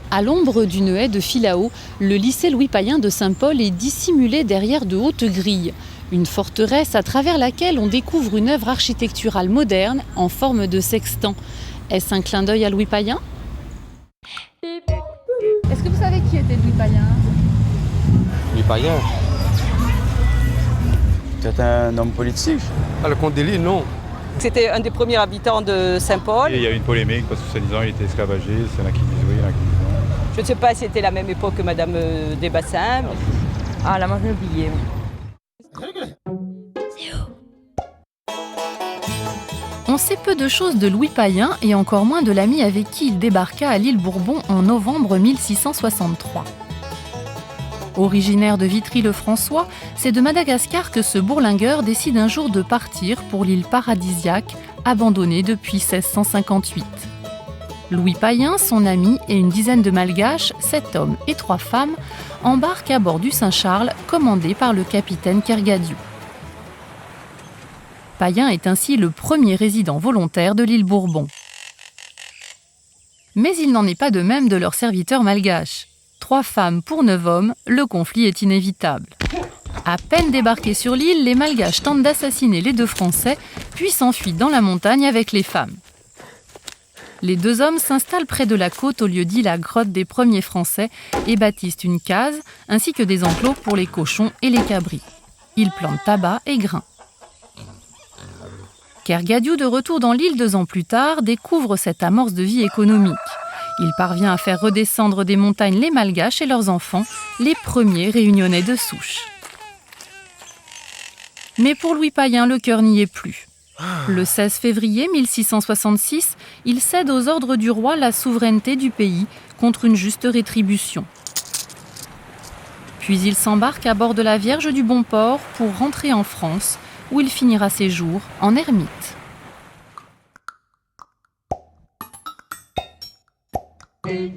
À l'ombre d'une haie de filao, le lycée Louis Payen de Saint-Paul est dissimulé derrière de hautes grilles. Une forteresse à travers laquelle on découvre une œuvre architecturale moderne en forme de sextant. Est-ce un clin d'œil à Louis Payen ? Est-ce que vous savez qui était Louis Payen ? Louis Payen, c'est un homme politique. Ah, le comte d'Élie, non. C'était un des premiers habitants de Saint-Paul. Il y a eu une polémique parce que soi-disant il était esclavagé, c'est là qui disent oui, il y en a qui disent non. Je ne sais pas si c'était la même époque que Madame Desbassins. Ah là, moi je l'ai oublié. On sait peu de choses de Louis Payen et encore moins de l'ami avec qui il débarqua à l'île Bourbon en novembre 1663. Originaire de Vitry-le-François, c'est de Madagascar que ce bourlingueur décide un jour de partir pour l'île paradisiaque, abandonnée depuis 1658. Louis Payen, son ami et une dizaine de malgaches, 7 hommes et 3 femmes, embarquent à bord du Saint-Charles, commandé par le capitaine Kergadiou. Payen est ainsi le premier résident volontaire de l'île Bourbon. Mais il n'en est pas de même de leurs serviteurs malgaches. 3 femmes pour 9 hommes, le conflit est inévitable. À peine débarqués sur l'île, les malgaches tentent d'assassiner les 2 Français, puis s'enfuient dans la montagne avec les femmes. Les 2 hommes s'installent près de la côte au lieu dit la grotte des premiers Français et bâtissent une case ainsi que des enclos pour les cochons et les cabris. Ils plantent tabac et grains. Kergadiou, de retour dans l'île 2 ans plus tard, découvre cette amorce de vie économique. Il parvient à faire redescendre des montagnes les malgaches et leurs enfants, les premiers réunionnais de souche. Mais pour Louis Payen, le cœur n'y est plus. Le 16 février 1666, il cède aux ordres du roi la souveraineté du pays contre une juste rétribution. Puis il s'embarque à bord de la Vierge du Bon Port pour rentrer en France, où il finira ses jours en ermite. Hey.